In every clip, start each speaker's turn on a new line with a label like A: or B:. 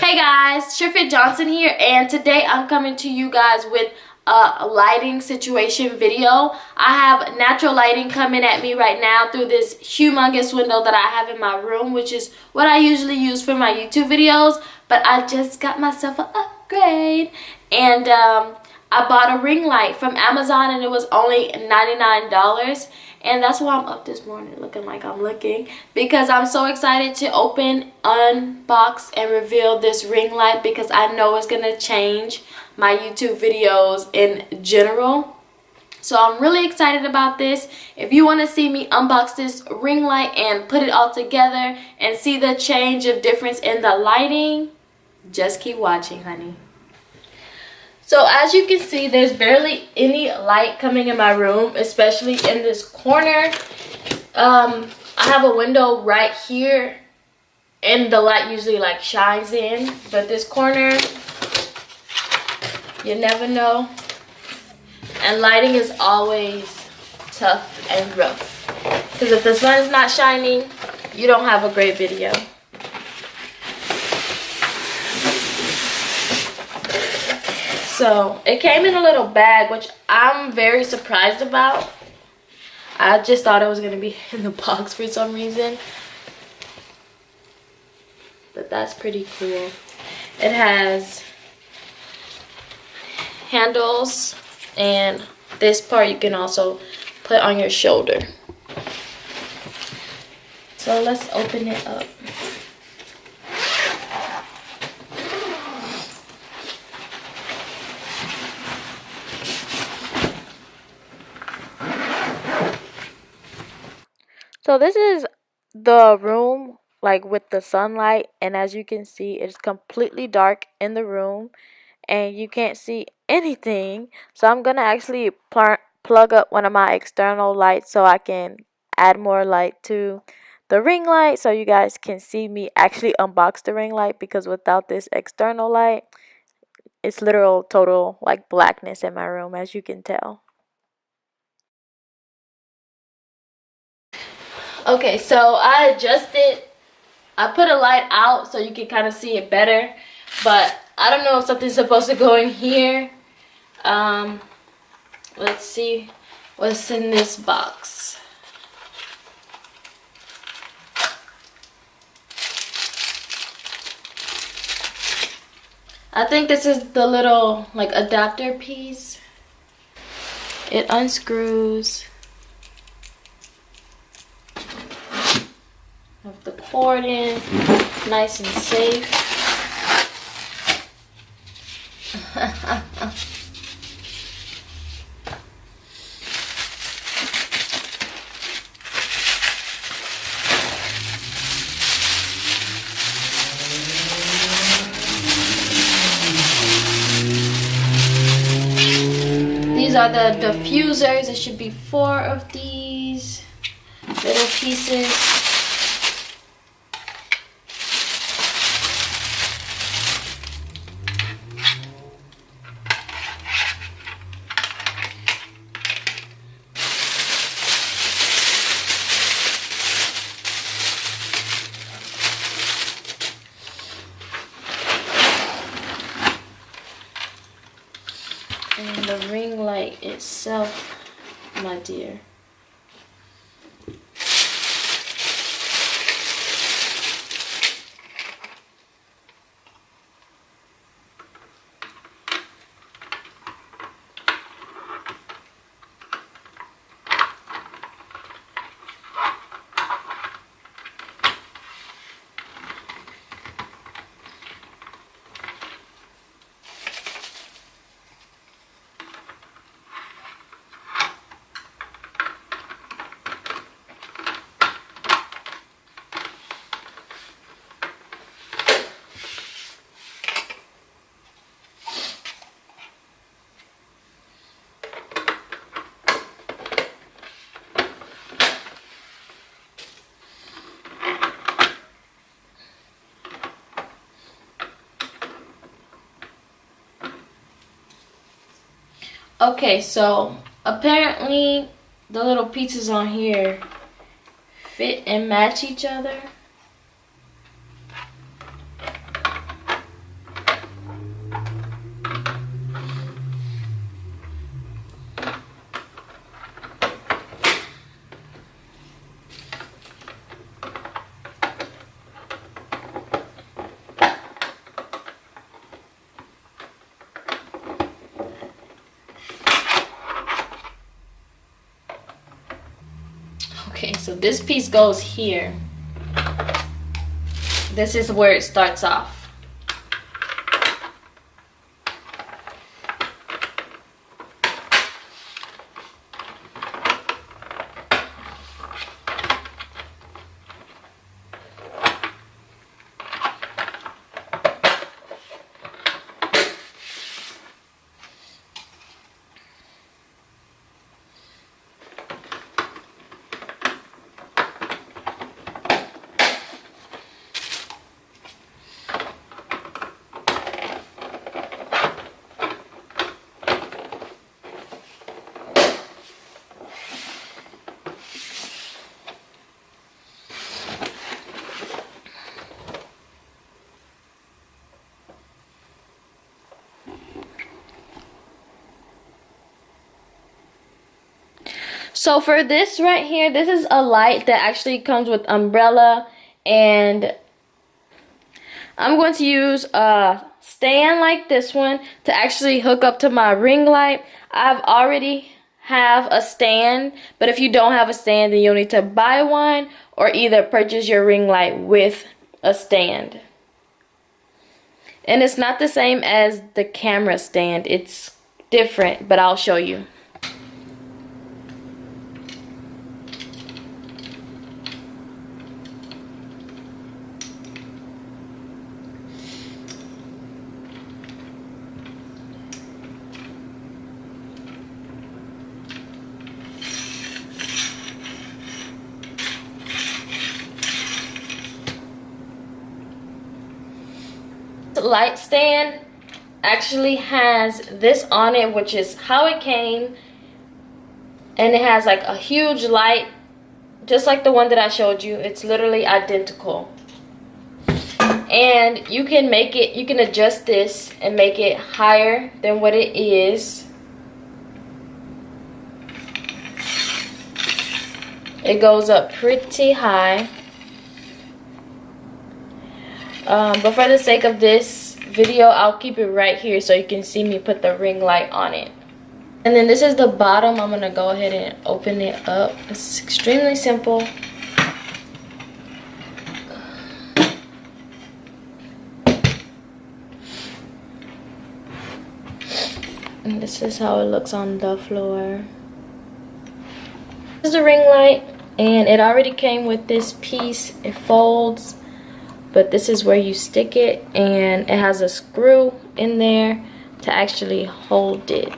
A: Hey guys, Shirfit Johnson here, and today I'm coming to you guys with a lighting situation video. I have natural lighting coming at me right now through this humongous window that I have in my room, which is what I usually use for my YouTube videos, but I just got myself an upgrade, and I bought a ring light from Amazon, and it was only $99. And that's why I'm up this morning looking like I'm looking, because I'm so excited to open, unbox, and reveal this ring light, because I know it's going to change my YouTube videos in general. So I'm really excited about this. If you want to see me unbox this ring light and put it all together and see the change of difference in the lighting, just keep watching, honey. So as you can see, there's barely any light coming in my room, especially in this corner. I have a window right here, and the light usually like shines in, but this corner, you never know. And lighting is always tough and rough, because if the sun is not shining, you don't have a great video. So it came in a little bag, which I'm very surprised about. I just thought it was going to be in the box for some reason. But that's pretty cool. It has handles, and this part you can also put on your shoulder. So let's open it up. So this is the room, like with the sunlight, and as you can see, it's completely dark in the room and you can't see anything. So I'm gonna actually plug up one of my external lights so I can add more light to the ring light, so you guys can see me actually unbox the ring light, because without this external light, it's literal total like blackness in my room, as you can tell. Okay, so I adjusted. I put a light out so you can kind of see it better, but I don't know if something's supposed to go in here. Let's see what's in this box. I think this is the little like adapter piece. It unscrews. Have the cord in, nice and safe. These are the diffusers. There should be 4 of these little pieces. And the ring light itself, my dear. Okay, so apparently the little pieces on here fit and match each other. Okay, so this piece goes here. This is where it starts off. So for this right here, this is a light that actually comes with umbrella, and I'm going to use a stand like this one to actually hook up to my ring light. I've already have a stand, but if you don't have a stand, then you'll need to buy one or either purchase your ring light with a stand. And it's not the same as the camera stand, it's different, but I'll show you. Light stand actually has this on it, which is how it came, and it has like a huge light just like the one that I showed you. It's literally identical, and you can make it, you can adjust this and make it higher than what it is. It goes up pretty high. But for the sake of this video, I'll keep it right here so you can see me put the ring light on it. And then this is the bottom. I'm gonna go ahead and open it up. It's extremely simple. And this is how it looks on the floor. This is the ring light, and it already came with this piece. It folds. But this is where you stick it, and it has a screw in there to actually hold it.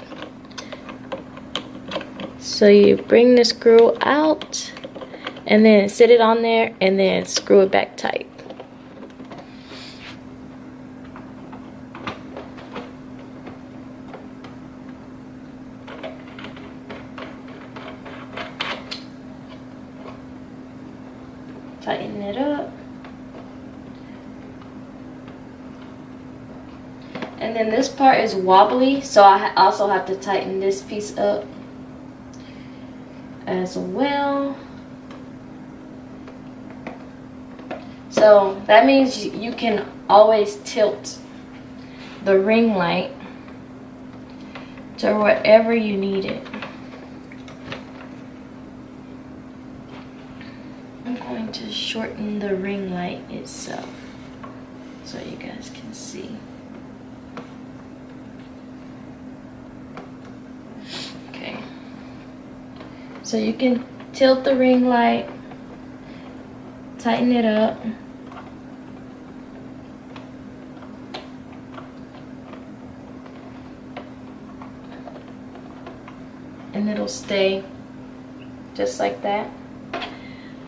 A: So you bring the screw out and then sit it on there and then screw it back tight. Tighten it up. And then this part is wobbly, so I also have to tighten this piece up as well. So that means you can always tilt the ring light to wherever you need it. I'm going to shorten the ring light itself so you guys can see. So you can tilt the ring light, tighten it up, and it'll stay just like that.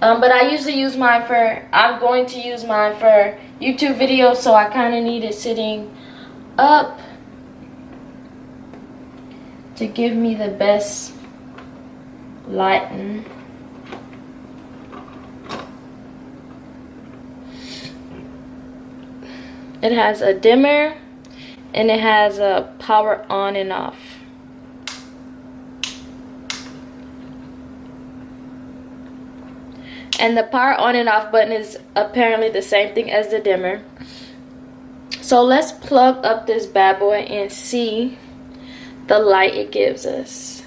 A: But I usually use mine for, I'm going to use mine for YouTube videos, so I kind of need it sitting up to give me the best lighting. It has a dimmer and it has a power on and off. And the power on and off button is apparently the same thing as the dimmer. So let's plug up this bad boy and see the light it gives us.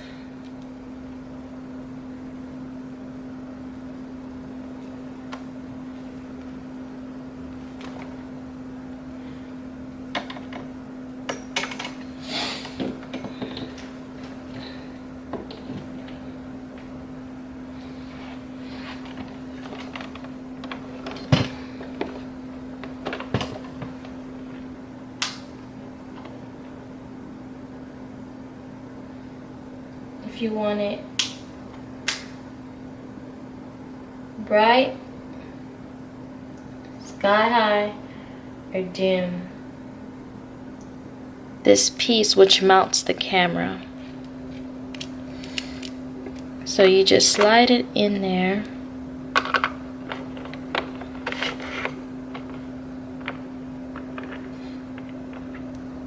A: if you want it bright, sky high, or dim. This piece which mounts the camera. So you just slide it in there.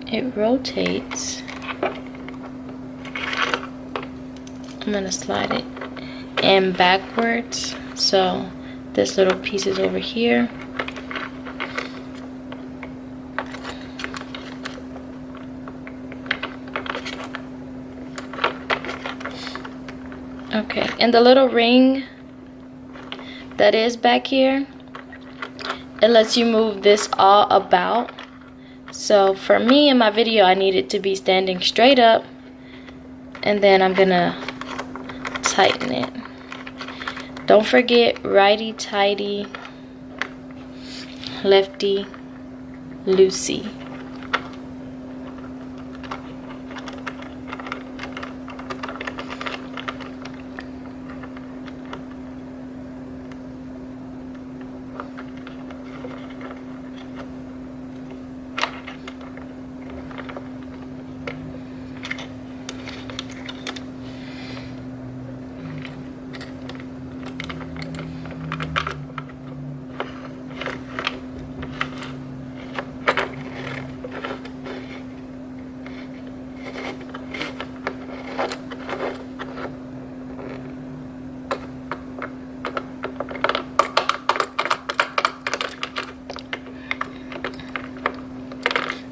A: It rotates. I'm gonna slide it in backwards. So this little piece is over here. Okay, and the little ring that is back here, it lets you move this all about. So for me in my video, I need it to be standing straight up, and then I'm gonna tighten it. Don't forget righty tighty, lefty loosey.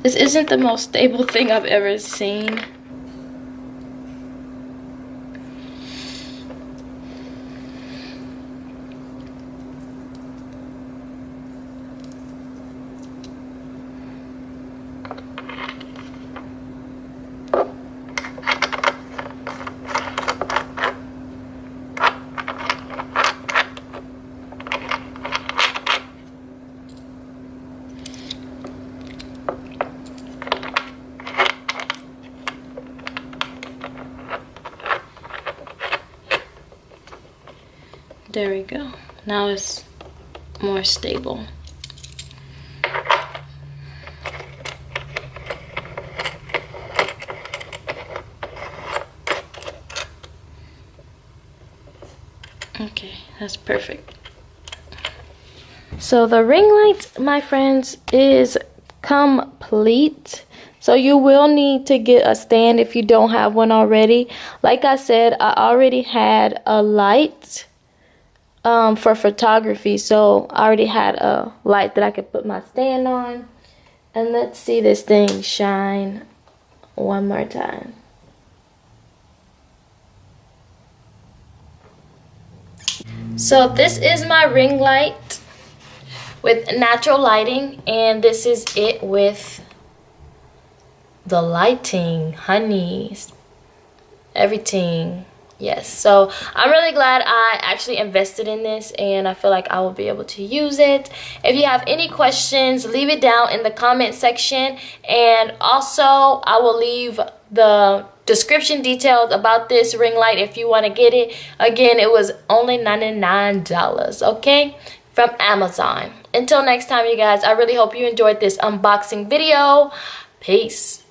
A: This isn't the most stable thing I've ever seen. There we go. Now it's more stable. Okay, that's perfect. So the ring light, my friends, is complete. So you will need to get a stand if you don't have one already. Like I said, I already had a light for photography, so I already had a light that I could put my stand on. And let's see this thing shine one more time. So this is my ring light with natural lighting, and this is it with the lighting, honeys, everything. Yes, so I'm really glad I actually invested in this, and I feel like I will be able to use it. If you have any questions, leave it down in the comment section, and also I will leave the description details about this ring light if you want to get it. Again, it was only $99, okay, from Amazon. Until next time, you guys, I really hope you enjoyed this unboxing video. Peace.